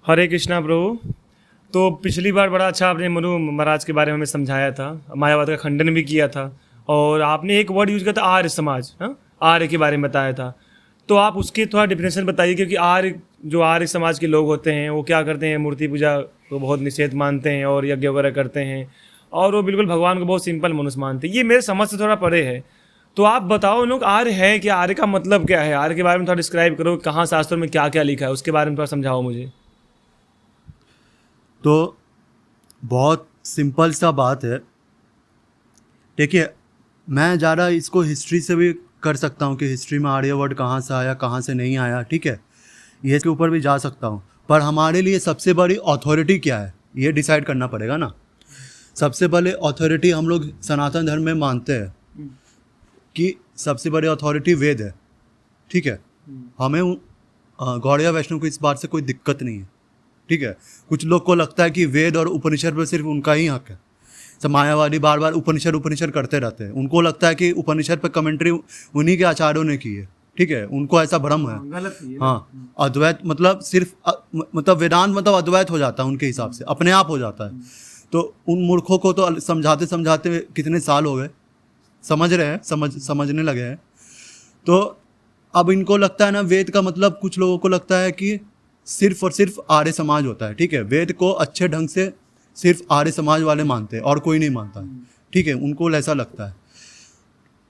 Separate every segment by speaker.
Speaker 1: हरे कृष्णा प्रभु। तो पिछली बार बड़ा अच्छा आपने मनु महाराज के बारे में हमें समझाया था, मायावाद का खंडन भी किया था, और आपने एक वर्ड यूज किया था आर्य समाज, हाँ, आर्य के बारे में बताया था। तो आप उसकी थोड़ा डिफिनेशन बताइए, क्योंकि आर्य समाज के लोग होते हैं वो क्या करते हैं, मूर्ति पूजा को बहुत निषेध मानते हैं और यज्ञ वगैरह करते हैं, और वो बिल्कुल भगवान को बहुत सिंपल मनुष्य मानते हैं। ये मेरे समझ से थोड़ा परे है। तो आप बताओ लोग आर्य है क्या, आर्य का मतलब क्या है, आर्य के बारे में थोड़ा डिस्क्राइब करो, कहाँ शास्त्रों में क्या क्या लिखा है उसके बारे में थोड़ा समझाओ मुझे।
Speaker 2: तो बहुत सिंपल सा बात है। देखिए, मैं ज़्यादा इसको हिस्ट्री से भी कर सकता हूँ कि हिस्ट्री में आर्य वर्ड कहाँ से आया कहाँ से नहीं आया, ठीक है, ये इसके ऊपर भी जा सकता हूँ। पर हमारे लिए सबसे बड़ी अथॉरिटी क्या है ये डिसाइड करना पड़ेगा ना। सबसे पहले अथॉरिटी हम लोग सनातन धर्म में मानते हैं कि सबसे बड़ी अथॉरिटी वेद है, ठीक है। हमें गौड़िया वैष्णव को इस बात से कोई दिक्कत नहीं है, ठीक है। कुछ लोग को लगता है कि वेद और उपनिषद पर सिर्फ उनका ही हक है। सब मायावादी बार बार उपनिषद करते रहते हैं। उनको लगता है कि उपनिषद पर कमेंट्री उन्हीं के आचार्यों ने की है, ठीक है। उनको ऐसा भ्रम है।
Speaker 1: गलत है।
Speaker 2: हाँ, अद्वैत मतलब सिर्फ मतलब वेदांत मतलब अद्वैत हो जाता है उनके हिसाब से, अपने आप हो जाता है। तो उन मूर्खों को तो समझाते समझाते कितने साल हो गए, समझ रहे हैं, समझने लगे हैं। तो अब इनको लगता है ना, वेद का मतलब कुछ लोगों को लगता है कि सिर्फ और सिर्फ आर्य समाज होता है, ठीक है। वेद को अच्छे ढंग से सिर्फ आर्य समाज वाले मानते हैं और कोई नहीं मानता है, ठीक है। उनको ऐसा लगता है।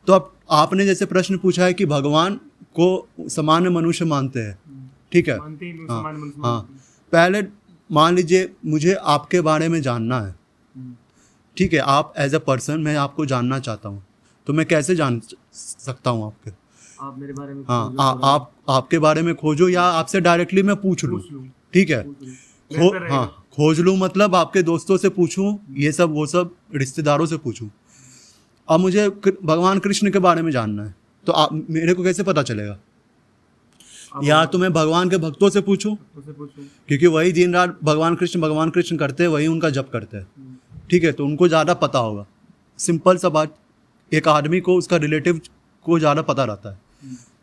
Speaker 2: तो अब आपने जैसे प्रश्न पूछा है कि भगवान को सामान्य मनुष्य मानते हैं, ठीक है। हाँ हाँ, पहले मान लीजिए मुझे आपके बारे में जानना है, ठीक है। आप एज अ पर्सन, मैं आपको जानना चाहता हूँ, तो मैं कैसे जान सकता हूँ आपके?
Speaker 1: आप मेरे बारे में
Speaker 2: हाँ, आप आपके बारे में खोजो या आपसे डायरेक्टली मैं पूछ लूँ, ठीक है। हाँ, खोज लूँ मतलब आपके दोस्तों से पूछूं, ये सब वो सब रिश्तेदारों से पूछूं। अब मुझे भगवान कृष्ण के बारे में जानना है, तो आप मेरे को कैसे पता चलेगा? या तो मैं भगवान के भक्तों से पूछूं, क्योंकि वही दिन रात भगवान कृष्ण करते हैं, वही उनका जप करते हैं, ठीक है। तो उनको ज़्यादा पता होगा। सिंपल सा बात, एक आदमी को उसका रिलेटिव को ज़्यादा पता रहता है,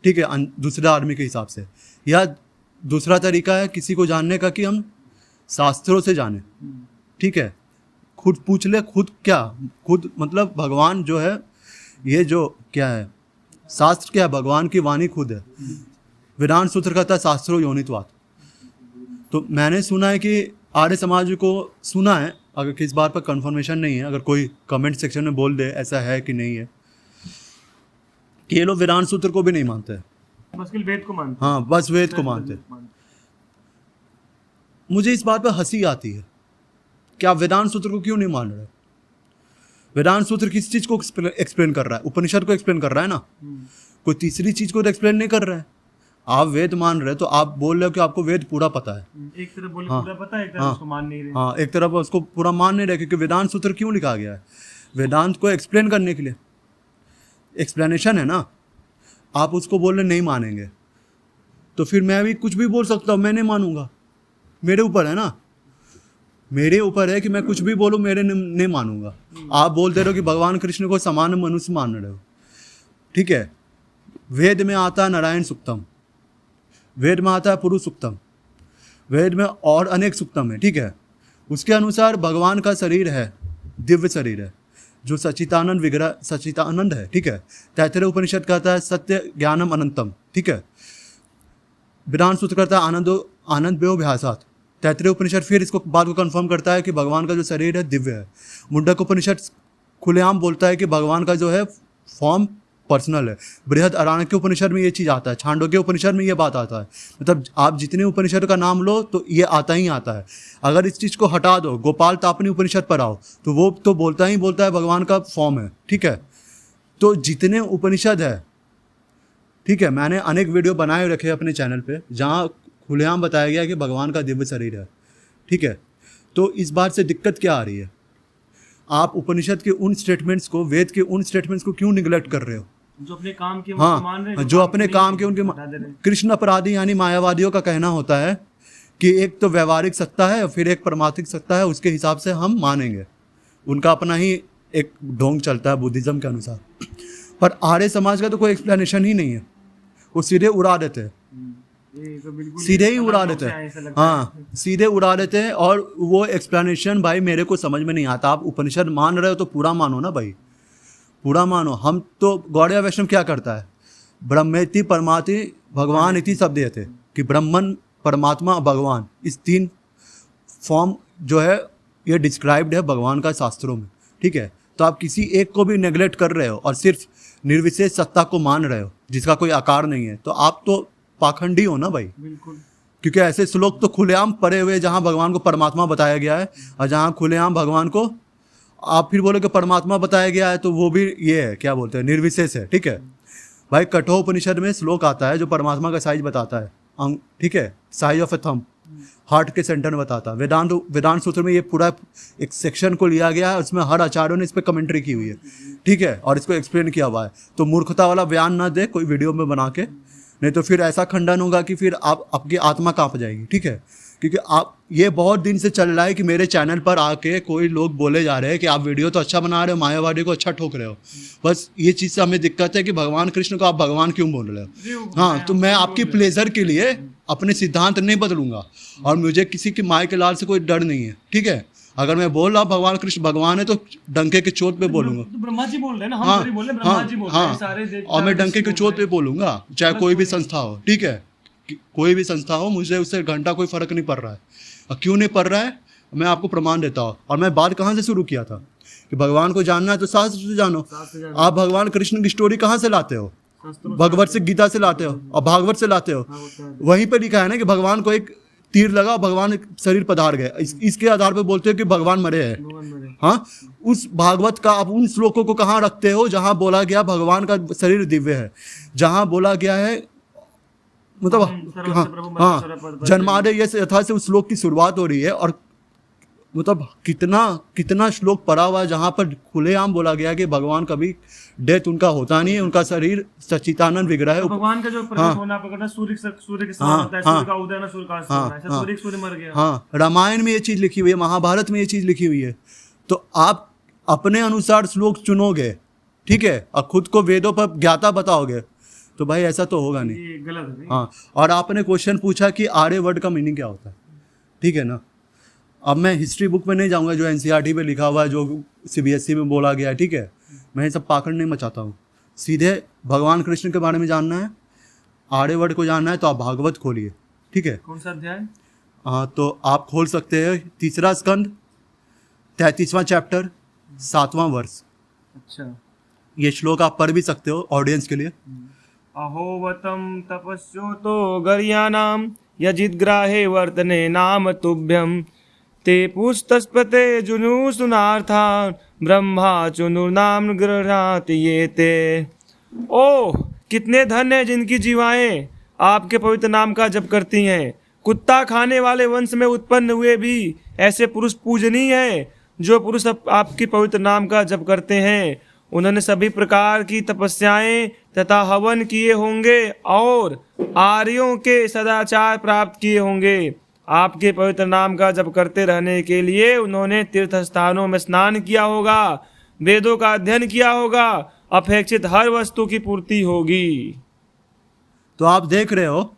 Speaker 2: ठीक है, दूसरे आदमी के हिसाब से। या दूसरा तरीका है किसी को जानने का कि हम शास्त्रों से जाने, ठीक है। खुद पूछ ले, खुद मतलब भगवान जो है, ये जो क्या है, शास्त्र क्या है, भगवान की वाणी खुद है। वेदांत सूत्र कहता है शास्त्रो योनित्वात्। तो मैंने सुना है कि आर्य समाज को सुना है, अगर किस बात पर कंफर्मेशन नहीं है, अगर कोई कमेंट सेक्शन में बोल दे ऐसा है कि नहीं है, कि ये लोग वेदांत सूत्र को भी नहीं मानते,
Speaker 1: बस वेद को मानते।
Speaker 2: हाँ, बस वेद को मानते। मुझे इस बात पर हंसी आती है कि आप वेदांत सूत्र को क्यों नहीं मान रहे। वेदांत सूत्र किस चीज को एक्सप्लेन कर रहा है? उपनिषद को एक्सप्लेन कर रहा है ना, कोई तीसरी चीज को तो एक्सप्लेन नहीं कर रहा है। आप वेद मान रहे, तो आप बोल रहे हो कि आपको वेद पूरा पता है।
Speaker 1: एक तरफ बोले पूरा पता है, एक तरफ उसको मान नहीं रहे।
Speaker 2: हाँ, एक तरफ उसको पूरा मान नहीं रहे, क्योंकि वेदांत सूत्र क्यों लिखा गया है? वेदांत को एक्सप्लेन करने के लिए, एक्सप्लेनेशन है ना। आप उसको बोल रहे नहीं मानेंगे, तो फिर मैं भी कुछ भी बोल सकता हूँ, मैं नहीं मानूंगा, मेरे ऊपर है ना, मेरे ऊपर है कि मैं कुछ भी बोलूँ, मेरे नहीं मानूंगा। आप बोलते रहो कि भगवान कृष्ण को सामान्य मनुष्य मान रहे हो, ठीक है। वेद में आता है नारायण सुक्तम, वेद में आता है पुरुष सुक्तम, वेद में और अनेक सुक्तम है, ठीक है। उसके अनुसार भगवान का शरीर है, दिव्य शरीर है, जो सच्चिदानंद है, ठीक है। तैत्तरीय उपनिषद कहता है सत्य ज्ञानम अनंतम, ठीक है। वेदांत सूत्र करता है आनंद व्योभ्यासात्। तैत्तरीय उपनिषद फिर इसको बात को कंफर्म करता है कि भगवान का जो शरीर है दिव्य है। मुंडक उपनिषद खुलेआम बोलता है कि भगवान का जो है फॉर्म पर्सनल है। बृहद अरण्यक उपनिषद में ये चीज़ आता है, छांदोग्य उपनिषद में ये बात आता है। मतलब आप जितने उपनिषद का नाम लो तो ये आता ही आता है। अगर इस चीज़ को हटा दो, गोपाल तापनी उपनिषद पर आओ, तो वो तो बोलता ही बोलता है भगवान का फॉर्म है, ठीक है। तो जितने उपनिषद है, ठीक है, मैंने अनेक वीडियो बनाए रखे अपने चैनल पे जहाँ खुलेआम बताया गया कि भगवान का दिव्य शरीर है, ठीक है। तो इस बात से दिक्कत क्या आ रही है? आप उपनिषद के उन स्टेटमेंट्स को, वेद के उन स्टेटमेंट्स को क्यों निगलेक्ट कर रहे हो?
Speaker 1: जो अपने काम के
Speaker 2: मान रहे हैं, जो अपने काम के उनके कृष्ण अपराधी यानी मायावादियों का कहना होता है कि एक तो व्यवहारिक सत्ता है और फिर एक परमार्थिक सत्ता है, उसके हिसाब से हम मानेंगे। उनका अपना ही एक ढोंग चलता है बुद्धिज्म के अनुसार। पर आर्य समाज का तो कोई एक्सप्लेनेशन ही नहीं है, वो सीधे उड़ा देते हैं,
Speaker 1: ये तो बिल्कुल
Speaker 2: सीधे ही उड़ा
Speaker 1: अलग
Speaker 2: देते
Speaker 1: लोग से आए, ऐसा
Speaker 2: हैं।
Speaker 1: लगता है।
Speaker 2: हाँ, सीधे उड़ा देते हैं। और वो एक्सप्लेनेशन भाई मेरे को समझ में नहीं आता। आप उपनिषद मान रहे हो तो पूरा मानो ना भाई, पूरा मानो। हम तो गौड़िया वैष्णव क्या करता है, ब्रह्मेति परमाति भगवान इति शब्द थे कि ब्रह्मन परमात्मा भगवान, इस तीन फॉर्म जो है ये डिस्क्राइब्ड है भगवान का शास्त्रों में, ठीक है। तो आप किसी एक को भी नेग्लेक्ट कर रहे हो और सिर्फ निर्विशेष सत्ता को मान रहे हो जिसका कोई आकार नहीं है, तो आप तो पाखंडी हो ना भाई।
Speaker 1: बिल्कुल
Speaker 2: क्योंकि ऐसे श्लोक तो खुलेआम पड़े हुए जहाँ भगवान को परमात्मा बताया गया है, और जहाँ खुलेआम भगवान को आप फिर बोले कि परमात्मा बताया गया है, तो वो भी ये है, क्या बोलते हैं, निर्विशेष है, ठीक है भाई। कठोपनिषद में श्लोक आता है जो परमात्मा का साइज बताता है, ठीक है, size of A thumb, heart के सेंटर में बताता है। वेदांत सूत्र में ये पूरा एक सेक्शन को लिया गया है, उसमें हर आचार्यों ने इस पर कमेंट्री की हुई है, ठीक है, और इसको एक्सप्लेन किया हुआ है। तो मूर्खता वाला बयान ना दे कोई वीडियो में बना के, नहीं तो फिर ऐसा खंडन होगा कि फिर आपकी आत्मा कांप जाएगी, ठीक है। क्योंकि आप ये बहुत दिन से चल रहा है कि मेरे चैनल पर आके कोई लोग बोले जा रहे हैं कि आप वीडियो तो अच्छा बना रहे हो, मायावादी को अच्छा ठोक रहे हो। बस ये चीज़ से हमें दिक्कत है कि भगवान कृष्ण को आप भगवान क्यों बोल रहे हो। हाँ, तो मैं आपकी प्लेजर के लिए अपने सिद्धांत नहीं बदलूंगा, और मुझे किसी की माय के लाल से कोई डर नहीं है, ठीक है। अगर मैं बोल रहा हूँ भगवान कृष्ण भगवान है तो डंके के चोट पे बोलूंगा।
Speaker 1: तो ब्रह्मा जी बोल रहे हैं ना, हम
Speaker 2: हाँ,
Speaker 1: थोड़ी बोल रहे हैं, ब्रह्मा जी बोल रहे हैं, सारे
Speaker 2: हाँ,
Speaker 1: देवता
Speaker 2: और मैं डंके
Speaker 1: ऋषि
Speaker 2: के
Speaker 1: बोल
Speaker 2: चोट
Speaker 1: रहे
Speaker 2: पे बोलूंगा, चाहे कोई भी संस्था हो, ठीक है, कोई भी संस्था हो, मुझे उससे घंटा कोई फर्क नहीं पड़ रहा है। और क्यों नहीं पड़ रहा है, मैं आपको प्रमाण देता हूँ। और मैं बात कहाँ से शुरू किया था कि भगवान को जानना है तो शास्त्र से जानो। आप भगवान कृष्ण की स्टोरी कहाँ से लाते हो, भगवत से, गीता से लाते हो और भागवत से लाते हो। वहीं पे लिखा है ना कि भगवान को एक तीर लगा, भगवान एक शरीर पधार गए, इसके आधार पे बोलते हो कि भगवान मरे हैं। हाँ, उस भागवत का आप उन श्लोकों को कहाँ रखते हो जहाँ बोला गया भगवान का शरीर दिव्य है, जहाँ बोला गया है मतलब हाँ जन्मादे ये यथा से उस श्लोक की शुरुआत हो रही है। और मतलब कितना श्लोक पढ़ा हुआ है जहाँ पर खुलेआम बोला गया कि भगवान कभी डेथ उनका होता नहीं है, उनका शरीर सच्चिदानंद विग्रह है।
Speaker 1: भगवान का जो प्रकट होना प्रकटना सूर्य के समान होता है, सूर्य का उदय ना सूर्य का अस्त होना है, सूर्य मर गया।
Speaker 2: हाँ, रामायण में ये चीज लिखी हुई है, महाभारत में ये चीज लिखी हुई है। तो आप अपने अनुसार श्लोक चुनोगे, ठीक है, और खुद को वेदों पर ज्ञाता बताओगे, तो भाई ऐसा तो होगा नहीं,
Speaker 1: ये गलत है।
Speaker 2: हाँ। और आपने क्वेश्चन पूछा कि आर्य वर्ड का मीनिंग क्या होता है, ठीक है ना। अब मैं हिस्ट्री बुक में नहीं जाऊंगा जो एनसीईआरटी पे लिखा हुआ है, जो सीबीएसई में बोला गया है, ठीक है। मैं ये सब पाखंड नहीं मचाता हूँ, सीधे भगवान कृष्ण के बारे में जानना है, आर्य वर्ड को जानना है तो आप भागवत खोलिए, ठीक है।
Speaker 1: कौन सा अध्याय?
Speaker 2: हाँ, तो आप खोल सकते हैं 3 स्कंद 33वां चैप्टर 7वां वर्ष।
Speaker 1: अच्छा,
Speaker 2: ये श्लोक आप पढ़ भी सकते हो ऑडियंस के लिए।
Speaker 1: अहोवतम तपस्यो तो गर्यानाम यजिद्ग्राहे वर्तने नाम तुभ्यम ते पुस्तस्पते जुनु सुनार्था ब्रह्मा चुनुर्नाम गृह्णाति ये ते। ओह, कितने धन है जिनकी जीवाएं आपके पवित्र नाम का जप करती हैं। कुत्ता खाने वाले वंश में उत्पन्न हुए भी ऐसे पुरुष पूजनीय हैं जो पुरुष आपकी पवित्र नाम का जप करते हैं। उन्होंने सभी प्रकार की तपस्याएं तथा हवन किए होंगे और आर्यों के सदाचार प्राप्त किए होंगे। आपके पवित्र नाम का जप करते रहने के लिए उन्होंने तीर्थ स्थानों में स्नान किया होगा, वेदों का अध्ययन किया होगा, अपेक्षित हर वस्तु की पूर्ति होगी।
Speaker 2: तो आप देख रहे हो,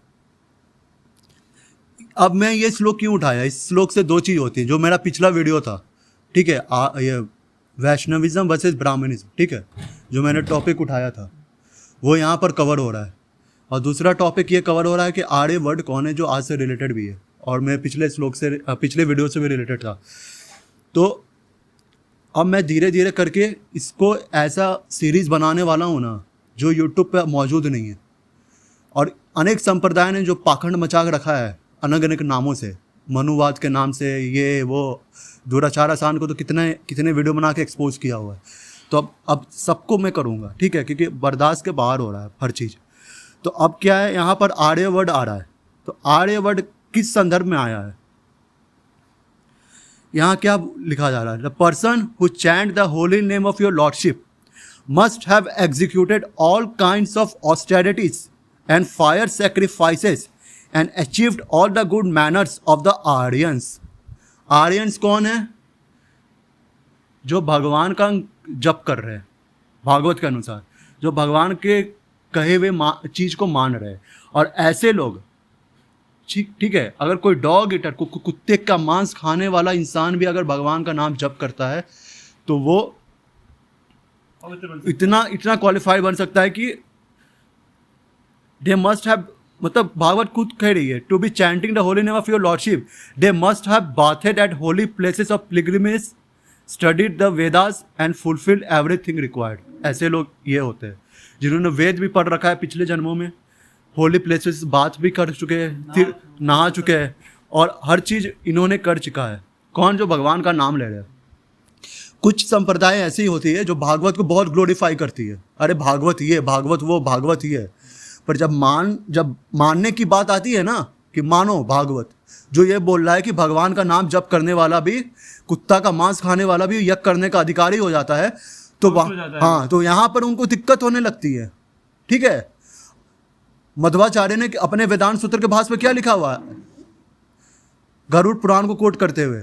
Speaker 2: अब मैं ये श्लोक क्यों उठाया, इस श्लोक से 2 चीज होती है, जो मेरा पिछला वीडियो था, ठीक है, ये वैष्णविज्म वर्सेस ब्राह्मणिज्म, ठीक है, जो मैंने टॉपिक उठाया था वो यहाँ पर कवर हो रहा है। और दूसरा टॉपिक ये कवर हो रहा है कि आर्य वर्ड कौन है, जो आज से रिलेटेड भी है, और मैं पिछले श्लोक से, पिछले वीडियो से भी रिलेटेड था। तो अब मैं धीरे धीरे करके इसको ऐसा सीरीज बनाने वाला हूँ ना जो यूट्यूब पे मौजूद नहीं है। और अनेक संप्रदाय ने जो पाखंड मचा के रखा है अनेक अनेक नामों से, मनुवाद के नाम से, ये वो दुराचार आसान को तो कितने वीडियो बना के एक्सपोज किया हुआ है। तो अब सबको मैं करूँगा, ठीक है, क्योंकि बर्दाश्त के बाहर हो रहा है हर चीज़। तो अब क्या है, यहाँ पर आर्य वर्ड आ रहा है। तो आर्य वर्ड किस संदर्भ में आया है, यहाँ क्या लिखा जा रहा है, the person who chant the holy name of your lordship must have executed all kinds of austerities and fire sacrifices and achieved all the good manners of the Aryans. Aryans कौन है, जो भगवान का जप कर रहे हैं, भागवत के अनुसार जो भगवान के कहे हुए चीज को मान रहे हैं। और ऐसे लोग ठीक है, अगर कोई डॉग ईटर कुत्ते का मांस खाने वाला इंसान भी अगर भगवान का नाम जप करता है तो वो इतना इतना क्वालिफाइड बन सकता है कि दे मस्ट हैव, मतलब भागवत खुद कह रही है, to be chanting the holy name of your lordship they must have bathed at holy places of pilgrimage, studied the Vedas and fulfilled everything required. ऐसे लोग ये होते हैं जिन्होंने वेद भी पढ़ रखा है पिछले जन्मों में, होली प्लेसेस बात भी कर चुके हैं, नहा चुके हैं, और हर चीज़ इन्होंने कर चुका है। कौन? जो भगवान का नाम ले रहे हैं। कुछ संप्रदाय ऐसी होती है जो भागवत को बहुत ग्लोरीफाई करती है, अरे भागवत ये, भागवत वो, भागवत ये। पर जब मानने की बात आती है ना, कि मानो भागवत जो ये बोल रहा है कि भगवान का नाम जप करने वाला भी, कुत्ता का मांस खाने वाला भी यज्ञ करने का अधिकारी हो जाता है, तो हाँ, तो यहाँ पर उनको दिक्कत होने लगती है। ठीक है, मध्वाचार्य ने अपने वेदांत सूत्र के भाष्य में क्या लिखा हुआ है, गरुड़ पुराण को कोट करते हुए,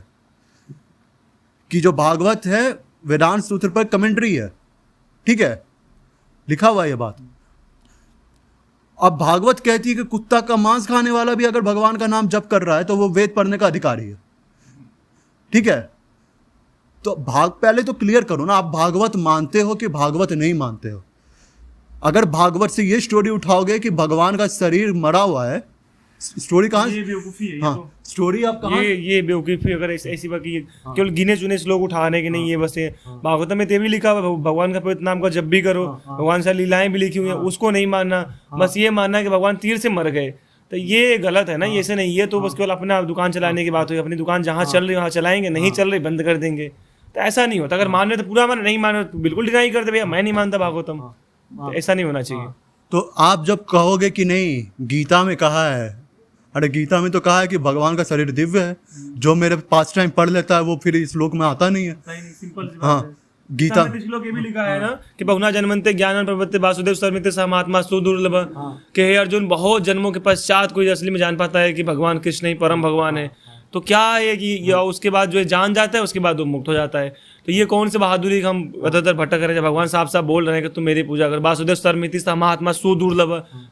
Speaker 2: कि जो भागवत है वेदांत सूत्र पर कमेंट्री है। ठीक है, लिखा हुआ है ये बात। अब भागवत कहती है कि कुत्ता का मांस खाने वाला भी अगर भगवान का नाम जप कर रहा है तो वो वेद पढ़ने का अधिकारी है। ठीक है, तो पहले तो क्लियर करो ना, आप भागवत मानते हो कि भागवत नहीं मानते हो। अगर भागवत से ये स्टोरी उठाओगे कि भगवान का शरीर मरा हुआ है, स्टोरी कहाँ?
Speaker 1: ये बेवकूफ़ी है।
Speaker 2: हाँ, स्टोरी आप कहाँ?
Speaker 1: ये बेवकूफ़ी, अगर ऐसी बात की केवल गिने चुने लोग उठाने के नहीं, ये बस भागवत में तो भी लिखा हुआ भगवान का पवित्र नाम का जब भी करो, भगवान से लीलाएं भी लिखी हुई हैं, उसको नहीं मानना, बस ये मानना कि भगवान तीर से मर गए, तो ये गलत है ना। ये ऐसे नहीं, ये तो बस केवल अपना दुकान चलाने की बात हुई, अपनी दुकान जहाँ चल रही वहाँ चलाएंगे, नहीं चल रही बंद कर देंगे, तो ऐसा नहीं होता। अगर मान रहे तो पूरा मान, नहीं मान रहे तो बिल्कुल डिनाई कर दे, भैया मैं नहीं मानता भागवतम, तो ऐसा नहीं होना चाहिए।
Speaker 2: तो आप जब कहोगे कि नहीं गीता में कहा है, अरे गीता में तो कहा है कि भगवान का शरीर दिव्य है, जो मेरे पास टाइम पढ़ लेता है वो फिर इस श्लोक में आता नहीं है। हाँ, गीता में श्लोक
Speaker 1: ये भी लिखा है ना कि बहुना जन्मन्ते ज्ञान प्रवृत्ति वासुदेव सर्वमिते सह महात्मा सुदुर्लभ, कि हे अर्जुन बहुत जन्मों के पश्चात कोई असली में जान पाता है कि भगवान कृष्ण ही परम भगवान है। तो क्या है कि या उसके बाद जो जान जाता है उसके बाद वो मुक्त हो जाता है। तो ये कौन से बहादुरी हम इधर भटक रहे हैं, जब भगवान साफ साफ बोल रहे हैं कि तुम मेरी पूजा कर, वासुदेव सर्वमिति सह महात्मा सुदुर्लभ,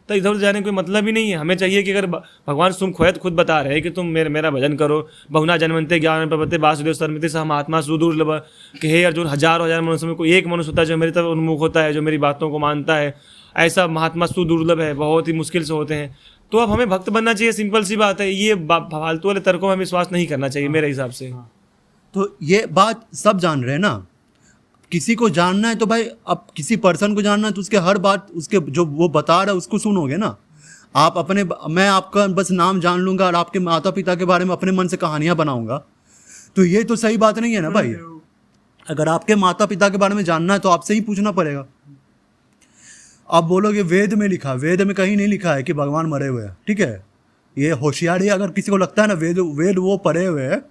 Speaker 1: तो इधर जाने कोई मतलब ही नहीं है। हमें चाहिए कि अगर भगवान तुम खुद बता रहे हैं कि तुम मेरा भजन करो, बहुना जन्मन्ते ज्ञान प्रवृत्ति वासुदेव सर्वमिति सह महात्मा सुदुर्लभ, कि हे अर्जुन हजारों हजार मनुष्य में कोई एक मनुष्य होता है जो मेरी तरफ उन्मुख होता है, जो मेरी बातों को मानता है, ऐसा महात्मा सुदुर्लभ है, बहुत ही मुश्किल से होते हैं। तो अब हमें भक्त बनना चाहिए, सिंपल सी बात है। ये फालतू वाले तर्कों में विश्वास नहीं करना चाहिए मेरे हिसाब से।
Speaker 2: तो ये बात सब जान रहे हैं ना, किसी को जानना है तो भाई, अब किसी पर्सन को जानना है तो उसके हर बात, उसके जो वो बता रहा है उसको सुनोगे ना। आप अपने, मैं आपका बस नाम जान लूंगा और आपके माता पिता के बारे में अपने मन से कहानियां बनाऊंगा, तो ये तो सही बात नहीं है ना भाई। अगर आपके माता पिता के बारे में जानना है तो आपसे ही पूछना पड़ेगा। आप बोलोगे वेद में लिखा, वेद में कहीं नहीं लिखा है कि भगवान मरे हुए हैं। ठीक है, ये होशियारी अगर किसी को लगता है ना वेद वो पढ़े हुए हैं।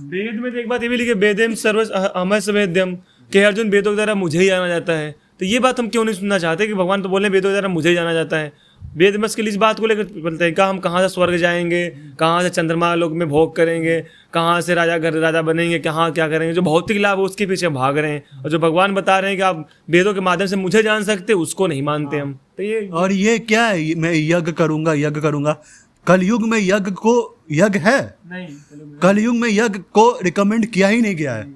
Speaker 1: वेद में तो एक बात ये भी लिखी, वेदेम सर्व अमय वेद्यम, कि अर्जुन वेदों के द्वारा मुझे ही जाना जाता है। तो ये बात हम क्यों नहीं सुनना चाहते कि भगवान तो बोले वेदों के द्वारा मुझे ही जाना जाता है। वेद में इसके लिए इस बात को लेकर बोलते हैं, हम कहाँ से स्वर्ग जाएंगे, कहाँ से चंद्रमा लोक में भोग करेंगे, कहाँ से राजा बनेंगे, कहाँ क्या करेंगे। जो भौतिक लाभ है उसके पीछे भाग रहे हैं, और जो भगवान बता रहे हैं कि आप वेदों के माध्यम से मुझे जान सकते, उसको नहीं मानते हम। तो ये,
Speaker 2: और ये क्या है, मैं यज्ञ करूंगा। कलयुग में यज्ञ है नहीं, कलयुग में यज्ञ को रिकमेंड किया ही नहीं गया है।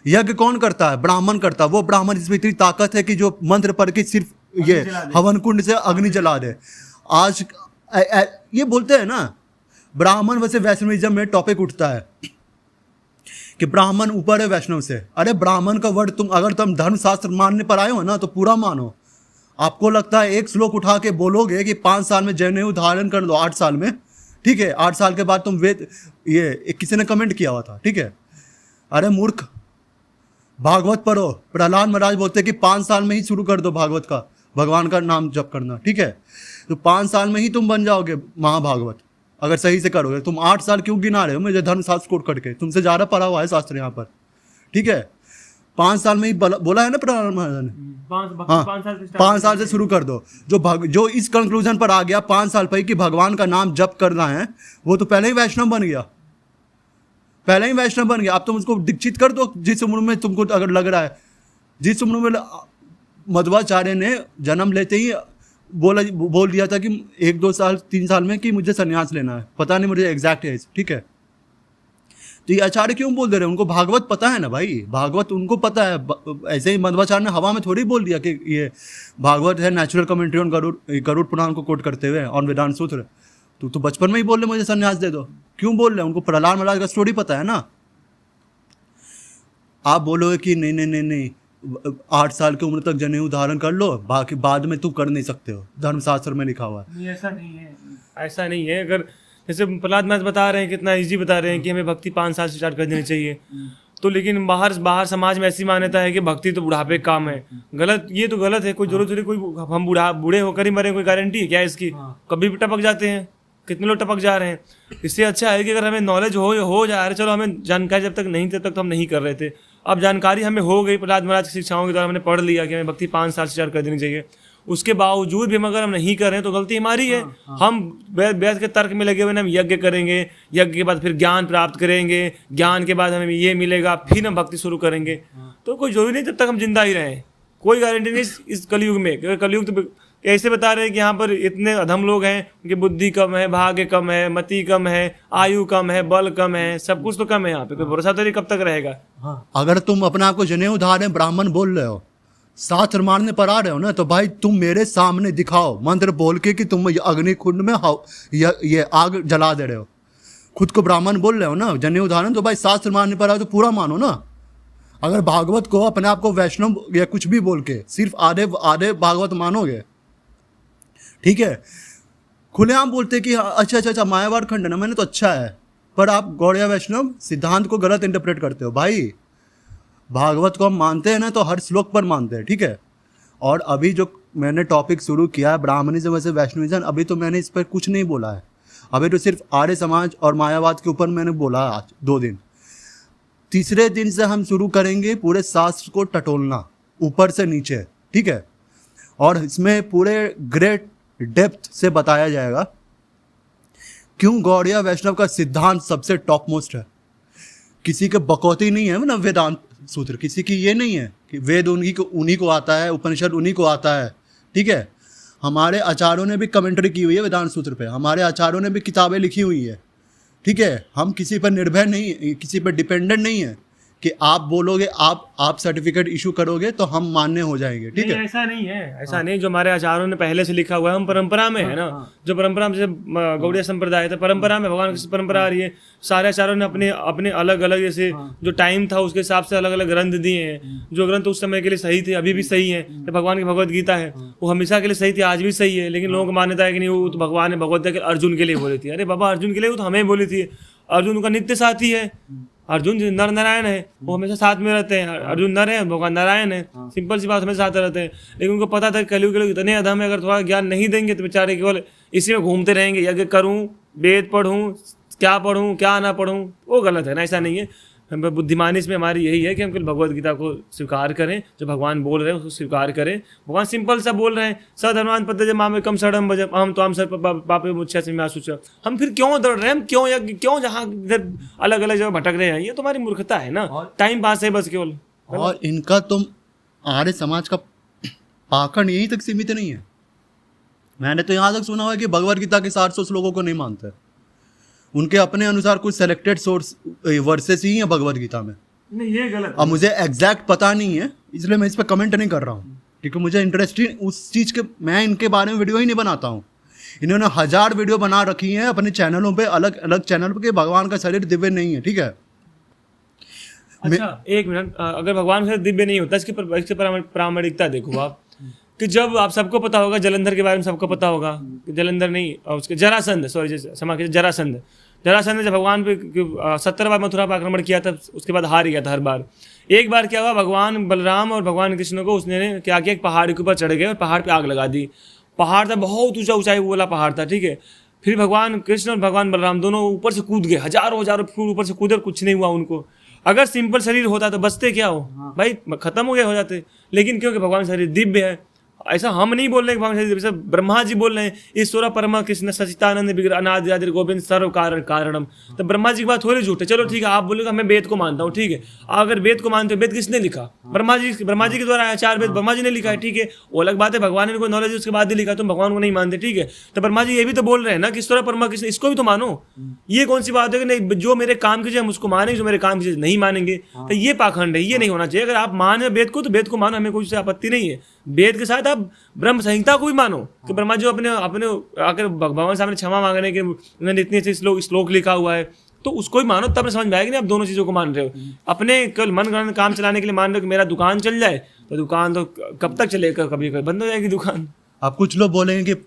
Speaker 2: यज्ञ कौन करता है? ब्राह्मण करता है। वो ब्राह्मण जिसमें इतनी ताकत है कि जो मंत्र पढ़ के सिर्फ ये हवन कुंड से अग्नि जला दे। आज ये बोलते हैं ना, ब्राह्मण वैसे वैष्णविज्म में टॉपिक उठता है कि ब्राह्मण ऊपर है वैष्णव से। अरे ब्राह्मण का वर्ड अगर तुम धर्मशास्त्र मानने पर आए हो ना तो पूरा मानो। आपको लगता है एक श्लोक उठा के बोलोगे कि 5 साल में जनेऊ धारण कर लो, 8 साल में, ठीक है, 8 साल के बाद तुम वेद, ये किसी ने कमेंट किया हुआ था, ठीक है। अरे मूर्ख, भागवत पढ़ो। प्रहलाद महाराज बोलते हैं कि 5 साल में ही शुरू कर दो भागवत का, भगवान का नाम जप करना, ठीक है। तो 5 साल में ही तुम बन जाओगे महाभागवत, अगर सही से करोगे। तुम 8 साल क्यों गिना रहे हो मुझे धर्मशास्त्र कोट करके? तुमसे ज़्यादा पढ़ा हुआ है शास्त्र यहाँ पर, ठीक है। 5 साल में ही बोला है ना प्रहलाद महाराज ने। 5 साल से शुरू कर दो। जो इस कंक्लूजन पर आ गया 5 साल पर कि भगवान का नाम जप करना है, वो तो पहले ही वैष्णव बन गया, पहले ही वैष्णव बन गया। अब तुम उसको दीक्षित कर दो जिस उम्र में तुमको अगर लग रहा है। जिस उम्र में मध्वाचार्य ने जन्म लेते ही बोल दिया था कि 1-2 साल 3 साल में कि मुझे संन्यास लेना है, पता नहीं मुझे एग्जैक्ट एज, ठीक है। तो ये आचार्य क्यों बोल दे रहे हैं? उनको भागवत पता है ना भाई, भागवत उनको पता है। ऐसे ही मध्वाचार्य ने हवा में थोड़ी बोल दिया कि ये भागवत है natural commentary on Garuda Purana को कोट करते हुए ऑन वेदांत सूत्र। तो बचपन में ही बोल रहे मुझे संन्यास दे दो, क्यों बोल रहे हैं? उनको प्रहलाद महाराज का स्टोरी पता है ना। आप बोलोगे कि नहीं 8 साल की उम्र तक जनेऊ धारण कर लो, बाकी बाद में तू कर नहीं सकते हो, धर्मशास्त्र में लिखा हुआ है।
Speaker 1: नहीं, ऐसा नहीं है, ऐसा नहीं है। अगर जैसे प्रहलाद महाराज बता रहे हैं, कितना इजी बता रहे हैं कि हमें भक्ति 5 साल से स्टार्ट कर देनी चाहिए, तो लेकिन बाहर समाज में ऐसी मान्यता है कि भक्ति तो बुढ़ापे का काम है। गलत, ये तो गलत है। कोई जरूरत थोड़ी कोई हम बूढ़े होकर ही मरे, कोई गारंटी है क्या इसकी? कभी भी टपक जाते हैं, कितने लोग टपक जा रहे हैं। इससे अच्छा है कि अगर हमें नॉलेज हो जा रहा है, चलो हमें जानकारी जब तक नहीं थी तब तक तो हम नहीं कर रहे थे, अब जानकारी हमें हो गई, प्रहलाद महाराज की शिक्षाओं के द्वारा हमने पढ़ लिया कि हमें भक्ति 5 साल से स्टार्ट कर देनी चाहिए। उसके बावजूद भी हम अगर हम नहीं कर रहे हैं तो गलती हमारी है। हम बैठ के तर्क में लगे हुए हम यज्ञ करेंगे, यज्ञ के बाद फिर ज्ञान प्राप्त करेंगे, ज्ञान के बाद हमें ये मिलेगा, फिर हम भक्ति शुरू करेंगे। तो कोई जरूरी नहीं जब तक हम जिंदा ही रहें, कोई गारंटी नहीं इस कलयुग में। क्योंकि कलयुग तो ऐसे बता रहे हैं कि यहाँ पर इतने अधम लोग हैं, उनकी बुद्धि कम है, भाग्य कम है, मति कम है, आयु कम है, बल कम है, सब कुछ तो कम है यहाँ पे। कोई भरोसा तो नहीं कब तक रहेगा।
Speaker 2: अगर तुम अपने आप को जनेऊ धारण ब्राह्मण बोल रहे हो, शास्त्र मारने पर आ रहे हो ना, तो भाई तुम मेरे सामने दिखाओ मंत्र बोल के कि तुम अग्नि कुंड में ये आग जला दे रहे हो। खुद को ब्राह्मण बोल रहे हो ना, जनेऊ धारण, तो भाई शास्त्र मारने पर आओ तो पूरा मानो ना। अगर भागवत को अपने आप को वैष्णव या कुछ भी बोल के सिर्फ आधे भागवत मानोगे, ठीक है, खुलेआम बोलते कि अच्छा मायावाद खंडन मैंने तो अच्छा है, पर आप गौड़िया वैष्णव सिद्धांत को गलत इंटरप्रेट करते हो। भाई भागवत को हम मानते हैं ना तो हर श्लोक पर मानते हैं, ठीक है। और अभी जो मैंने टॉपिक शुरू किया है ब्राह्मणिज्म वैसे वैष्णविज्म, अभी तो मैंने इस पर कुछ नहीं बोला है, अभी तो सिर्फ आर्य समाज और मायावाद के ऊपर मैंने बोला है। आज 2 दिन, तीसरे दिन से हम शुरू करेंगे पूरे शास्त्र को टटोलना ऊपर से नीचे, ठीक है। और इसमें पूरे ग्रेट डेप्थ से बताया जाएगा क्यों गौड़िया वैष्णव का सिद्धांत सबसे टॉप मोस्ट है। किसी के बकौती नहीं है ना वेदांत सूत्र, किसी की ये नहीं है कि वेद उन्हीं को आता है, उपनिषद उन्हीं को आता है, ठीक है। हमारे आचार्यों ने भी कमेंट्री की हुई है वेदांत सूत्र पे, हमारे आचार्यों ने भी किताबें लिखी हुई है, ठीक है। हम किसी पर निर्भर नहीं, किसी पर डिपेंडेंट नहीं है कि आप बोलोगे, आप सर्टिफिकेट इशू करोगे तो हम मान्य हो जाएंगे, ठीक है।
Speaker 1: ऐसा नहीं है, ऐसा नहीं। जो हमारे आचार्यों ने पहले से लिखा हुआ है, हम परंपरा में है ना, जो परंपरा में जैसे गौड़िया संप्रदाय था, परंपरा में भगवान की परंपरा आ रही है। सारे आचार्यों ने अपने अलग अलग जैसे जो टाइम था उसके हिसाब से अलग अलग ग्रंथ दिए हैं। जो ग्रंथ उस समय के लिए सही थे अभी भी सही है। तो भगवान की भगवत गीता है, वो हमेशा के लिए सही थी, आज भी सही है। लेकिन लोगों को मान्यता है कि नहीं, वो तो भगवान ने भगवत गीता अर्जुन के लिए बोली थी। अरे बाबा, अर्जुन के लिए वो तो हमें बोली थी। अर्जुन उनका नित्य साथी है। अर्जुन नर नारायण है, वो हमेशा साथ में रहते हैं। अर्जुन नर है, भगवान नारायण है, सिंपल सी बात, हमेशा साथ रहते हैं। लेकिन उनको पता था कलयुग के लोग इतने अधम है, अगर थोड़ा ज्ञान नहीं देंगे तो बेचारे केवल इसी में घूमते रहेंगे। यज्ञ करूं, वेद पढ़ूं, क्या ना पढ़ूं, वो गलत है ना। ऐसा नहीं है। बुद्धिमानी इसमें हमारी यही है कि हम केवल भगवत गीता को स्वीकार करें, जो भगवान बोल रहे हैं उसको स्वीकार करें। भगवान सिंपल सा बोल रहे हैं, सधर्मान पद्धति माँ में कम सड़म भजम हम तो हम सर पापे मुच्छा से मैं सोचा। हम फिर क्यों दौड़ रहे हैं, हम क्यों जहाँ इधर अलग अलग जगह भटक रहे हैं? ये तो हमारी मूर्खता है ना, टाइम पास है बस केवल।
Speaker 2: और इनका तुम आर्य समाज का पाखंड यहीं तक सीमित नहीं है। मैंने तो यहाँ तक सुना हुआ कि भगवत गीता के 700 श्लोकों को नहीं मानते। उनके अपने अनुसार कुछ सेलेक्टेड सोर्स वर्सेस ही हैं भगवत गीता में।
Speaker 1: नहीं, ये गलत है।
Speaker 2: अब मुझे एग्जैक्ट पता नहीं है, इसलिए मैं इस पर कमेंट नहीं कर रहा हूँ, क्योंकि मुझे इंटरेस्टिंग उस चीज़ के, मैं इनके बारे में वीडियो ही नहीं बनाता हूँ। इन्होंने 1000 वीडियो बना रखी हैं अपने चैनलों पे, अलग अलग चैनल पे, कि भगवान का शरीर दिव्य नहीं है, ठीक है।
Speaker 1: अच्छा, एक मिनट, अगर भगवान का दिव्य नहीं होता, इसकी प्रामाणिकता देखो आप, कि जब आप सबको पता होगा, जलंधर के बारे में सबको पता होगा, जलंधर नहीं, उसके जरासंध, सॉरी क्षमा कीजिए, जरासंध ने जब भगवान पे 70 बार मथुरा पर आक्रमण किया था, उसके बाद हार गया था हर बार। एक बार क्या हुआ, भगवान बलराम और भगवान कृष्ण को उसने क्या किया, एक पहाड़ के ऊपर चढ़ गए और पहाड़ पे आग लगा दी। पहाड़ था बहुत ऊंचाई वाला पहाड़ था, ठीक है। फिर भगवान कृष्ण और भगवान बलराम दोनों ऊपर से कूद गए, हजारों फूट ऊपर से कूदे, कुछ नहीं हुआ उनको। अगर सिंपल शरीर होता तो बचते क्या हो भाई, खत्म हो गए हो जाते। लेकिन क्योंकि भगवान शरीर दिव्य है, ऐसा हम नहीं बोल रहे हैं भगवान जैसे ब्रह्मा जी बोल रहे हैं ईश्वर परमा कृष्ण सचितानंद विग्रह अनादि आदि गोविंद सर्व कारण कारणम। तो ब्रह्मा जी की बात थोड़ी झूठ है। चलो ठीक है, आप बोलोगे मैं वेद को मानता हूँ, ठीक है, अगर वेद को मानते हो, वेद किसने लिखा? ब्रह्मा जी के द्वारा आया, 4 वेद ब्रह्मा जी ने लिखा है, ठीक है, वो अलग बात है, भगवान ने कोई नॉलेज उसके बाद ही लिखा, तुम भगवान को नहीं मानते, ठीक है। तो ब्रह्मा जी ये भी तो बोल रहे हैं ना कि ईश्वर परमा कृष्ण, इसको भी तो मानो। ये कौन सी बात है कि नहीं जो मेरे काम की चीज हम उसको मानेंगे, जो मेरे काम की चीज नहीं मानेंगे? तो ये पाखंड है, ये नहीं होना चाहिए। अगर आप माने वेद को तो वेद को मानो, हमें कोई आपत्ति नहीं है। वेद के साथ आप ब्रह्म संहिता को भी मानो कि ब्रह्मा जी अपने अपने आकर भगवान सामने क्षमा मांगने के उन्होंने इतने अच्छे श्लोक लिखा हुआ है, तो उसको ही मानो, तब समझ में आएगी। नहीं आप दोनों चीज़ों को मान रहे हो, अपने केवल मन गणन काम चलाने के लिए मान रहे हो कि मेरा दुकान चल जाए, तो दुकान तो कब तक चलेगा, कभी कभी बंद हो जाएगी दुकान।
Speaker 2: आप कुछ लोग बोलेंगे कि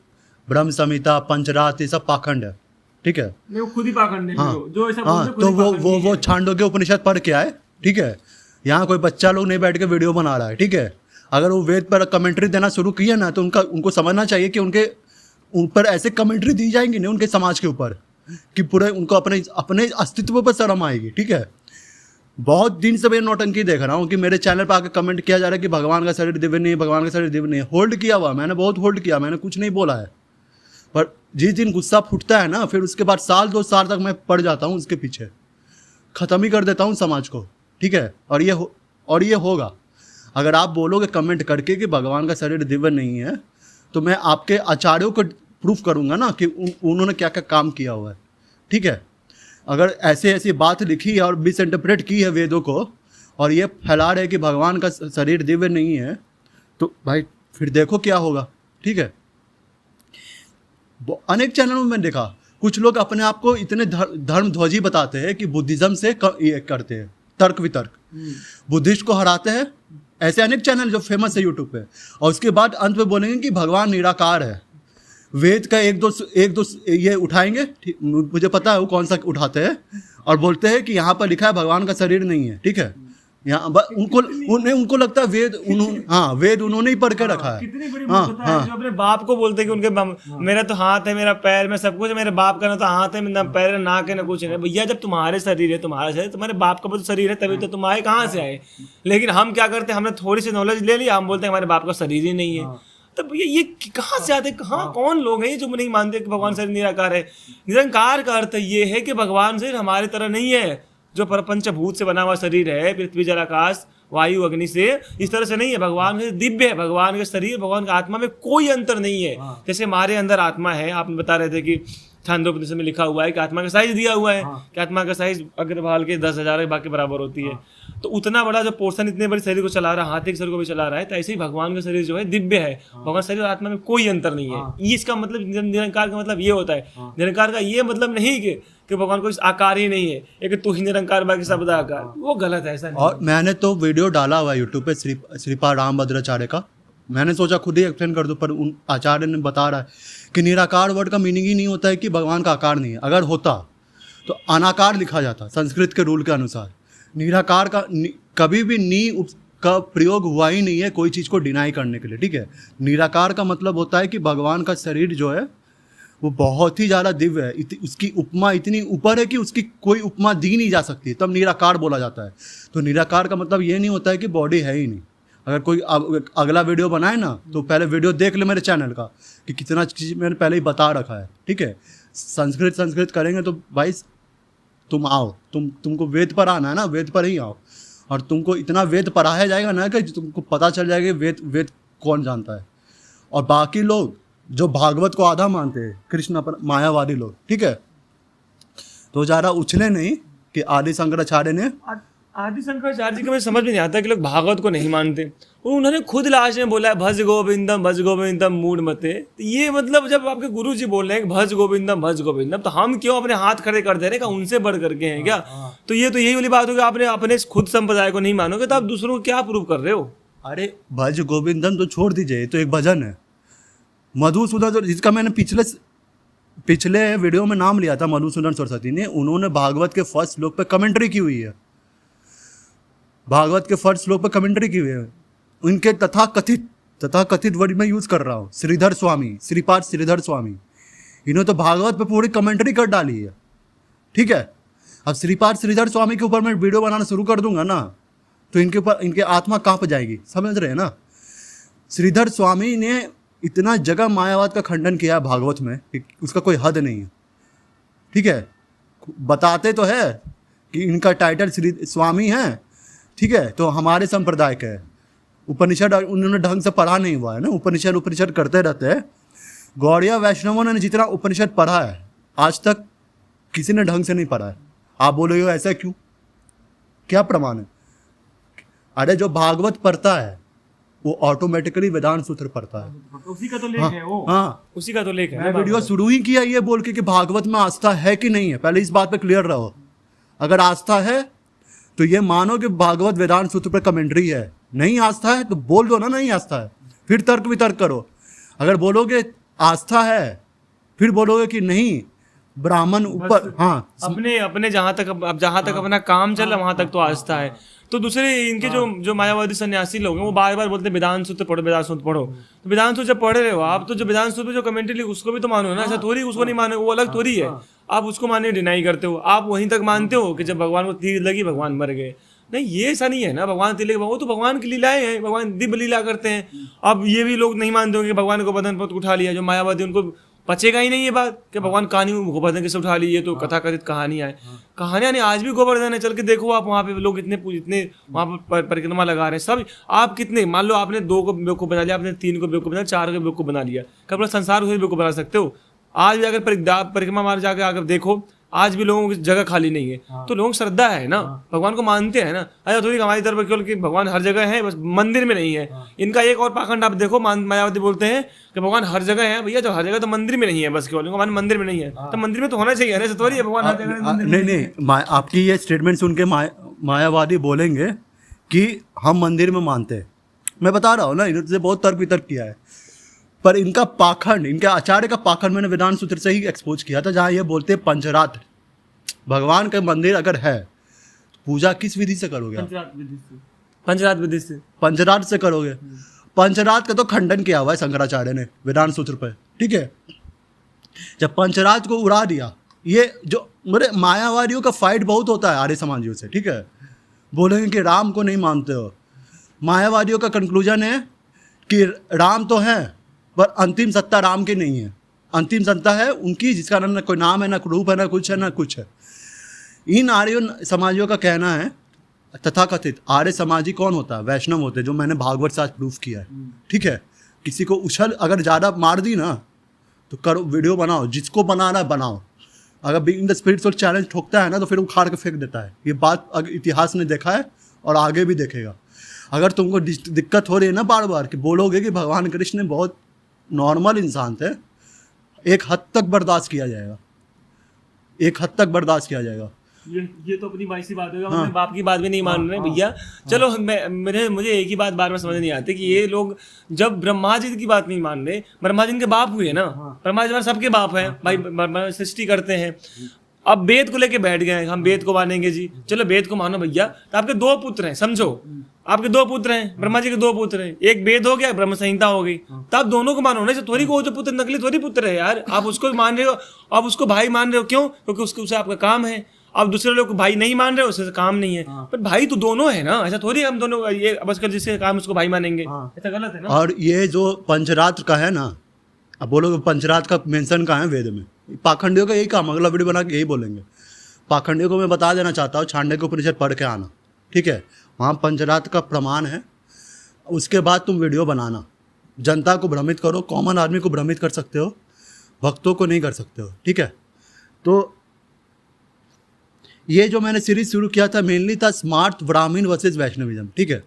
Speaker 2: ब्रह्म संहिता पंचरात ये सब पाखंड है, ठीक है,
Speaker 1: नहीं वो खुद ही पाखंड है।
Speaker 2: हाँ,
Speaker 1: जो ऐसा
Speaker 2: हाँ, तो वो छांदोग्य उपनिषद पढ़ के आए, ठीक है। यहाँ कोई बच्चा लोग नहीं बैठ के वीडियो बना रहा है, ठीक है। अगर वो वेद पर कमेंट्री देना शुरू किया ना, तो उनको समझना चाहिए कि उनके ऊपर ऐसे कमेंट्री दी जाएंगी ना उनके समाज के ऊपर कि पूरे उनको अपने अस्तित्व पर शर्म आएगी, ठीक है। बहुत दिन से मैं नौटंकी देख रहा हूँ कि मेरे चैनल पर आके कमेंट किया जा रहा है कि भगवान का शरीर दिव्य नहीं है, भगवान का शरीर दिव्य नहीं है। होल्ड किया हुआ, मैंने बहुत होल्ड किया, मैंने कुछ नहीं बोला है। पर जिस दिन गुस्सा फूटता है ना, फिर उसके बाद 2 साल तक मैं पड़ जाता हूँ उसके पीछे, ख़त्म ही कर देता हूँ समाज को, ठीक है। और ये होगा। अगर आप बोलोगे कमेंट करके कि भगवान का शरीर दिव्य नहीं है, तो मैं आपके आचार्यों को प्रूफ करूँगा ना कि उन्होंने क्या क्या काम किया हुआ है, ठीक है। अगर ऐसी बात लिखी है और मिस इंटरप्रेट की है वेदों को, और ये फैला रहे कि भगवान का शरीर दिव्य नहीं है, तो भाई फिर देखो क्या होगा, ठीक है। अनेक चैनलों में देखा कुछ लोग अपने आप को इतने धर्म ध्वजी बताते हैं कि बुद्धिज्म से ये करते हैं, तर्क वितर्क, बुद्धिस्ट को हराते हैं। ऐसे अनेक चैनल जो फेमस है यूट्यूब पे, और उसके बाद अंत में बोलेंगे कि भगवान निराकार है। वेद का एक दो ये उठाएंगे, मुझे पता है वो कौन सा उठाते हैं, और बोलते हैं कि यहाँ पर लिखा है भगवान का शरीर नहीं है, ठीक है। यहाँ उनको लगता है वेद उन्होंने ही पढ़ के रखा है।
Speaker 1: कितनी बड़ी मूर्खता है जो अपने बाप को बोलते हैं कि उनके मेरा तो हाथ है, मेरा पैर में सब कुछ है, मेरे बाप का ना तो हाथ है, ना पैर है, नाक है, ना कुछ है। भैया जब तुम्हारे शरीर है, तुम्हारा शरीर, तुम्हारे बाप का भी तो शरीर है, तभी तो तुम आए, कहाँ से आए? लेकिन हम क्या करते हैं, हमने थोड़ी सी नॉलेज ले ली, हम बोलते हैं हमारे बाप का शरीर ही नहीं है। तो ये कहाँ से आते, कहाँ कौन लोग हैं जो नहीं मानते कि भगवान शरीर निराकार है? निरंकार का अर्थ ये है कि भगवान शरीर हमारी तरह नहीं है, जो पंचभूत से बना हुआ शरीर है, पृथ्वी जल आकाश वायु अग्नि से, इस तरह से नहीं है। भगवान का दिव्य है, भगवान का शरीर, भगवान का आत्मा में कोई अंतर नहीं है। जैसे हमारे अंदर आत्मा है, आपने बता रहे थे कि छांदोपनिषद में लिखा हुआ है कि आत्मा का साइज दिया हुआ है कि आत्मा का साइज अग्रभाल के 10,000 बाकी बराबर होती है। तो उतना बड़ा जो पोर्शन इतने बड़े शरीर को चला रहा है, हाथी के शरीर को भी चला रहा है, तो ऐसे ही भगवान का शरीर जो है दिव्य है। भगवान शरीर और आत्मा में कोई अंतर नहीं है। ये इसका मतलब निरंकार का मतलब ये होता है। निरंकार का ये मतलब नहीं कि भगवान को इस आकार ही नहीं है, एक तू ही निरंकार बाकी सब आकार, वो गलत है, ऐसा नहीं।
Speaker 2: और मैंने तो वीडियो डाला हुआ है यूट्यूब पे श्रीपाद रामभद्राचार्य का, मैंने सोचा खुद ही एक्सप्लेन कर दूं, पर उन आचार्य ने बता रहा है कि निराकार वर्ड का मीनिंग ही नहीं होता है कि भगवान का आकार नहीं है। अगर होता तो अनाकार लिखा जाता संस्कृत के रूल के अनुसार। निराकार का कभी भी नी का प्रयोग हुआ ही नहीं है कोई चीज़ को डिनाई करने के लिए, ठीक है। निराकार का मतलब होता है कि भगवान का शरीर जो है वो बहुत ही ज़्यादा दिव्य है, उसकी उपमा इतनी ऊपर है कि उसकी कोई उपमा दी नहीं जा सकती, तब निराकार बोला जाता है। तो निराकार का मतलब ये नहीं होता है कि बॉडी है ही नहीं। अगर कोई अगला वीडियो बनाए ना, तो पहले वीडियो देख ले मेरे चैनल का कि कितना चीज़ मैंने पहले ही बता रखा है, ठीक है। संस्कृत करेंगे तो भाई तुम आओ, तुमको वेद पर आना है ना, वेद पर ही आओ, और तुमको इतना वेद पढ़ाया जाएगा ना कि तुमको पता चल जाएगा वेद कौन जानता है। और बाकी लोग जो भागवत को आधा मानते हैं, कृष्ण पर मायावादी लोग, ठीक है, तो ज़्यादा उछले नहीं कि आदि शंकराचार्य ने
Speaker 1: आदि शंकराचार्य जी को मुझे समझ में नहीं आता कि लोग भागवत को नहीं मानते। उन्होंने खुद लास्ट में बोला है भज गोविंदम मूड मते। तो ये मतलब जब आपके गुरु जी बोल रहे हैं भज गोविंदम, तो हम क्यों अपने हाथ खड़े कर दे रहे हैं? उनसे बढ़ करके हैं क्या? तो ये तो यही वाली बात होगी, आपने अपने खुद संप्रदाय को नहीं मानोगे तो आप दूसरों को क्या प्रूव कर रहे हो?
Speaker 2: अरे भज गोविंदम तो छोड़ दीजिए, तो एक भजन है मधुसूदन, जिसका मैंने पिछले वीडियो में नाम लिया था, मधुसूदन सरस्वती ने। उन्होंने भागवत के फर्स्ट श्लोक पे कमेंट्री की हुई है, भागवत के फर्स्ट श्लोक पे कमेंट्री की हुई है। उनके तथाकथित वर्ड में यूज कर रहा हूँ, श्रीपाद श्रीधर स्वामी, इन्होंने तो भागवत पे पूरी कमेंट्री कर डाली है, ठीक है। अब श्रीपाद श्रीधर स्वामी के ऊपर मैं वीडियो बनाना शुरू कर दूंगा ना, तो इनके ऊपर इनके आत्मा कांप जाएगी, समझ रहे हैं ना। श्रीधर स्वामी ने इतना जगह मायावाद का खंडन किया है भागवत में कि उसका कोई हद नहीं है, ठीक है। बताते तो है कि इनका टाइटल श्री स्वामी है, ठीक है, तो हमारे संप्रदाय का है। उपनिषद उन्होंने ढंग से पढ़ा नहीं हुआ है ना, उपनिषद करते रहते हैं। गौड़िया वैष्णवों ने जितना उपनिषद पढ़ा है आज तक किसी ने ढंग से नहीं पढ़ा है। आप बोलोगे ऐसा क्यों, क्या प्रमाण है? अरे जो भागवत पढ़ता है वो ऑटोमेटिकली वेदांत सूत्र पढ़ता है।
Speaker 1: उसी का तो लेख है वो।
Speaker 2: हाँ,
Speaker 1: उसी का तो लेख है।
Speaker 2: मैं वीडियो शुरू ही किया ये बोल के कि भागवत में आस्था है कि नहीं है, पहले इस बात पे क्लियर रहो। अगर आस्था है तो ये मानो कि भागवत वेदांत सूत्र पर कमेंट्री है, नहीं आस्था है तो बोल दो ना नहीं आस्था है, फिर तर्क वितर्क करो। अगर बोलोगे आस्था है फिर बोलोगे कि नहीं ब्राह्मण ऊपर, हाँ
Speaker 1: अपने जहाँ तक अपना काम चल रहा वहां तक तो आस्था है। तो दूसरे इनके जो मायावादी सन्यासी लोग हैं वो बार बार बोलते हैं वेदांत सूत्र पढ़ो, वेदांत सूत्र पढ़ो। तो वेदांत सूत्र जब पढ़ रहे हो आप, तो जो वेदांत सूत्र जो कमेंट्री लिखी उसको भी तो मानो ना, ऐसा थोड़ी उसको नहीं मानो, वो अलग थोड़ी है। आप उसको मानने डिनाई करते हो, आप वहीं तक मानते हो कि जब भगवान को तीर लगी भगवान मर गए। नहीं, ये ऐसा नहीं है ना, भगवान तीर लगे वो तो भगवान की लीलाएं हैं, भगवान दिव्य लीला करते हैं। अब ये भी लोग नहीं मानते होंगे कि भगवान को बदन पर उठा लिया, जो मायावादी उनको पचेगा ही नहीं ये बात कि भगवान कहानी में गोवर्धन कैसे उठा ली, ये तो कथा कथित कहानियां हैं। कहानियां नहीं, आज भी गोवर्धन है, चल के देखो आप, वहाँ पे लोग इतने वहाँ पर परिक्रमा लगा रहे हैं सब। आप कितने, मान लो आपने 2 को बेवकूफ़ बना लिया, आपने 3 को बेवकूफ़ बना लिया, 4 को बेवकूफ़ बना लिया, क्या पूरा संसार को बेवकूफ़ बना सकते हो? आज भी अगर परिक्रमा मार जाकर अगर देखो, आज भी लोगों की जगह खाली नहीं है। तो लोगों की श्रद्धा है ना, भगवान को मानते हैं ना। अच्छा थोड़ी हमारी तरफ केवल कि भगवान हर जगह है, बस मंदिर में नहीं है। इनका एक और पाखंड आप देखो, मायावती बोलते हैं कि भगवान हर जगह है। भैया जो हर जगह तो मंदिर में नहीं है, बस केवल भगवान मंदिर में नहीं है, तो मंदिर में तो होना चाहिए ना, थोड़ी है भगवान हर जगह।
Speaker 2: नहीं, आपकी ये स्टेटमेंट सुन के मायावादी बोलेंगे कि हम मंदिर में मानते हैं। मैं बता रहा हूँ ना, इन्होंने बहुत तर्क वितर्क किया है, पर इनका पाखंड, इनके आचार्य का पाखंड मैंने वेदांत सूत्र से ही एक्सपोज किया था, जहाँ ये बोलते हैं पंचरात्र भगवान का मंदिर अगर है तो पूजा किस विधि से करोगे?
Speaker 1: पंचरात्र विधि से,
Speaker 2: पंचरात्र से करोगे। पंचरात्र का तो खंडन किया हुआ है शंकराचार्य ने वेदांत सूत्र पर, ठीक है। जब पंचरात्र को उड़ा दिया, ये जो मेरे मायावादियों का फाइट बहुत होता है आर्य समाजियों से, ठीक है। बोलेंगे कि राम को नहीं मानते हो। मायावादियों का कंक्लूजन है कि राम तो है पर अंतिम सत्ता राम की नहीं है, अंतिम सत्ता है उनकी जिसका ना कोई नाम है, ना रूप है, ना कुछ है, ना कुछ है। इन आर्य समाजियों का कहना है, तथाकथित आर्य समाजी कौन होता है? वैष्णव होते हैं, जो मैंने भागवत से आज प्रूफ किया है, ठीक है। किसी को उछल अगर ज़्यादा मार दी ना तो करो, वीडियो बनाओ, जिसको बनाना है बनाओ। अगर इन द स्पिरिचुअल चैलेंज ठोकता है ना तो फिर उखाड़ के फेंक देता है। ये बात इतिहास ने देखा है और आगे भी देखेगा। अगर तुमको दिक्कत हो रही है ना बार बार कि बोलोगे कि भगवान कृष्ण बहुत नॉर्मल इंसान थे, एक हद तक बर्दाश्त किया जाएगा, एक हद तक बर्दाश्त किया जाएगा।
Speaker 1: ये तो अपनी बाईसी बात होगा। हाँ। बाप की बात भी नहीं मान रहे भैया। चलो मुझे एक ही बात बार बार समझ नहीं आती कि ये लोग जब ब्रह्मा जी की बात नहीं मान रहे, ब्रह्मा जी इनके बाप हुए ना, ब्रह्मा जी सबके बाप है भाई, सृष्टि करते हैं। अब वेद को लेके बैठ गए, हम वेद को मानेंगे जी, चलो वेद को मानो भैया। तो आपके 2 पुत्र हैं, समझो आपके 2 पुत्र हैं, ब्रह्मा जी के 2 पुत्र हैं, एक वेद हो गया, ब्रह्म संहिता हो गई, तो आप दोनों को मानो ना। थोड़ी को जो पुत्र नकली थोड़ी पुत्र है यार, आप उसको मान रहे हो, आप उसको भाई मान रहे हो, क्यों? क्योंकि उससे आपका काम है। अब दूसरे लोग को भाई नहीं मान रहे हो, उससे काम नहीं है। पर भाई तो दोनों है ना, ऐसा थोड़ी हम दोनों ये बस कर जिससे काम उसको भाई मानेंगे, ऐसा गलत है ना।
Speaker 2: और ये जो पंचरात्र का है ना, अब बोलोगे पंचरात्र का मेंशन कहाँ है वेद में? पाखंडियों का यही काम, अगला वीडियो बना के यही बोलेंगे। पाखंडियों को मैं बता देना चाहता हूँ, छांडे के उपनिषद पढ़ के आना, ठीक है, वहाँ पंचरात्र का प्रमाण है। उसके बाद तुम वीडियो बनाना, जनता को भ्रमित करो, कॉमन आदमी को भ्रमित कर सकते हो, भक्तों को नहीं कर सकते हो, ठीक है। तो ये जो मैंने सीरीज शुरू किया था मेनली था स्मार्ट ब्राह्मण वर्सेस वैष्णविज्म, ठीक है।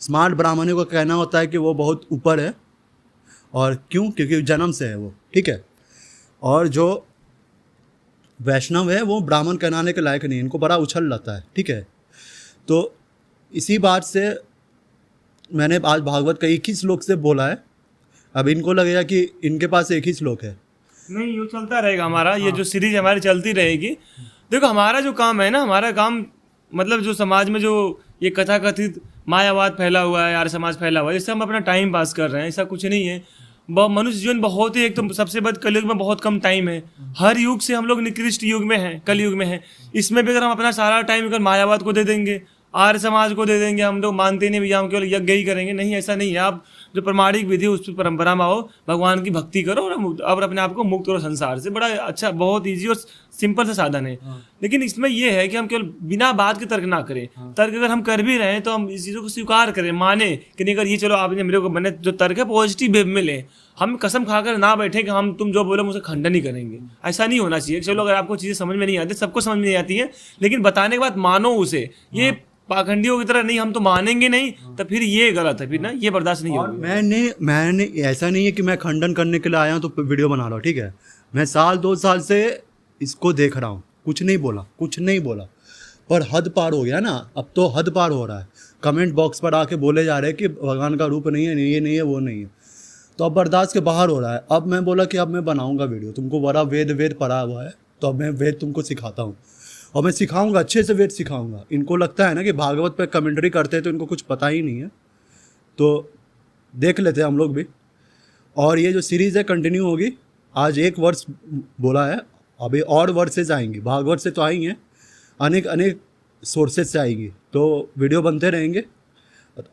Speaker 2: स्मार्ट ब्राह्मणों का कहना होता है कि वो बहुत ऊपर है, और क्यों? क्योंकि जन्म से है वो, ठीक है। और जो वैष्णव है वो ब्राह्मण कहलाने के लायक नहीं, इनको बड़ा उछल लाता है, ठीक है। तो इसी बात से मैंने आज भागवत का 21 श्लोक से बोला है। अब इनको लगेगा कि इनके पास 1 ही श्लोक है,
Speaker 1: नहीं, ये चलता रहेगा हमारा। ये जो सीरीज हमारी चलती रहेगी। देखो हमारा जो काम है ना, हमारा काम मतलब जो समाज में जो ये कथा कथित मायावाद फैला हुआ है, आर्य समाज फैला हुआ है, इससे हम अपना टाइम पास कर रहे हैं, ऐसा कुछ नहीं है। मनुष्य जीवन बहुत ही, एक तो सबसे बद कलयुग में बहुत कम टाइम है। हर युग से हम लोग निकृष्ट युग में हैं, कलयुग में हैं। इसमें भी अगर हम अपना सारा टाइम अगर मायावाद को दे देंगे, आर्य समाज को दे देंगे, हम लोग मानते नहीं भैया हम केवल यज्ञ ही करेंगे, नहीं ऐसा नहीं है। आप जो प्रमाणिक विधि उस परंपरा में आओ, भगवान की भक्ति करो और अपने आप को मुक्त करो संसार से। बड़ा अच्छा, बहुत ईजी और सिंपल सा साधन है। लेकिन इसमें यह है कि हम केवल बिना बात के तर्क ना करें। तर्क अगर हम कर भी रहे हैं तो हम इस चीज़ों को स्वीकार करें, माने कि नहीं अगर ये चलो आपने मेरे को मैंने जो तर्क है पॉजिटिव वेव में लें। हम कसम खाकर ना बैठे कि हम तुम जो बोलो मुझे खंडन ही करेंगे, ऐसा नहीं होना चाहिए। चलो अगर आपको चीज़ें समझ में नहीं आती, सबको समझ में नहीं आती है, लेकिन बताने के बाद मानो उसे। ये पाखंडियों की तरह नहीं हम तो मानेंगे नहीं, तो फिर ये गलत है, फिर ना ये बर्दाश्त नहीं
Speaker 2: और
Speaker 1: होगा।
Speaker 2: मैंने ऐसा नहीं है कि मैं खंडन करने के लिए आया हूँ तो वीडियो बना रहा हूँ, ठीक है। मैं 2 साल से इसको देख रहा हूँ, कुछ नहीं बोला, पर हद पार हो गया ना। अब तो हद पार हो रहा है। कमेंट बॉक्स पर आके बोले जा रहे हैं कि भगवान का रूप नहीं है, ये नहीं है, वो नहीं है। तो अब बर्दाश्त के बाहर हो रहा है। अब मैं बोला कि अब मैं बनाऊंगा वीडियो, तुमको बड़ा वेद पढ़ा हुआ है तो अब मैं वेद तुमको सिखाता हूँ, और मैं सिखाऊंगा, अच्छे से वेद सिखाऊंगा। इनको लगता है ना कि भागवत पे कमेंट्री करते हैं तो इनको कुछ पता ही नहीं है, तो देख लेते हैं हम लोग भी। और ये जो सीरीज़ है कंटिन्यू होगी। आज 1 वर्ष बोला है, अभी और वर्सेज आएंगी, भागवत से तो आई हैं, अनेक सोर्सेज से आएंगी, तो वीडियो बनते रहेंगे।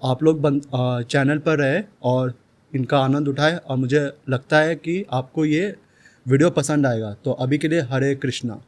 Speaker 2: आप लोग चैनल पर रहे और इनका आनंद उठाए, और मुझे लगता है कि आपको ये वीडियो पसंद आएगा। तो अभी के लिए हरे कृष्णा।